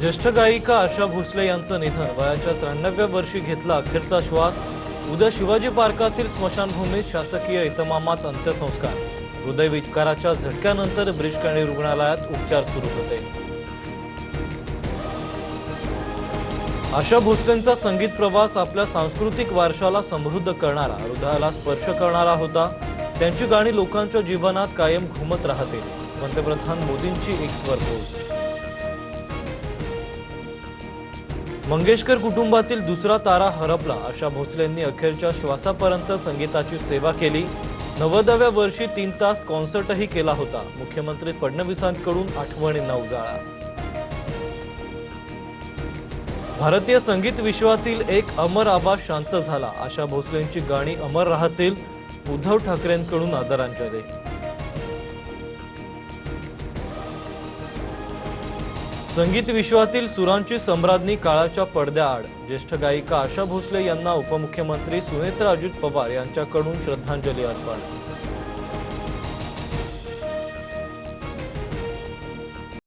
ज्येष्ठ गायिका आशा भोसले यांचं निधन। वयाच्या 93व्या वर्षी घेतला अखेरचा श्वास। उद्या शिवाजी पार्कातील स्मशानभूमीत शासकीय इतमामात अंत्यसंस्कार। हृदयविकाराच्या झटक्यानंतर ब्रीच रुग्णालयात उपचार सुरू होते। आशा भोसलेंचा संगीत प्रवास आपल्या सांस्कृतिक वारशाला समृद्ध करणारा, हृदयाला स्पर्श करणारा होता। त्यांची गाणी लोकांच्या जीवनात कायम घुमत राहतील। पंतप्रधान मोदींची एक्सवर पोस्ट। मंगेशकर कुटुंबातील दुसरा तारा हरपला। आशा भोसलेंनी अखेरच्या श्वासापर्यंत संगीताची सेवा केली। 90व्या वर्षी 3 तास कॉन्सर्टही केला होता। मुख्यमंत्री फडणवीसांकडून आठवणींना उजाळा। भारतीय संगीत विश्वातील एक अमर आवाज शांत झाला। आशा भोसलेंची गाणी अमर राहतील। उद्धव ठाकरेंकडून आदरांजली। संगीत विश्वातील सुरांची सम्राज्ञी काळाच्या पडद्याआड। ज्येष्ठ गायिका आशा भोसले यांना उपमुख्यमंत्री सुनेत्रा अजित पवार यांच्याकडून श्रद्धांजली अर्पण।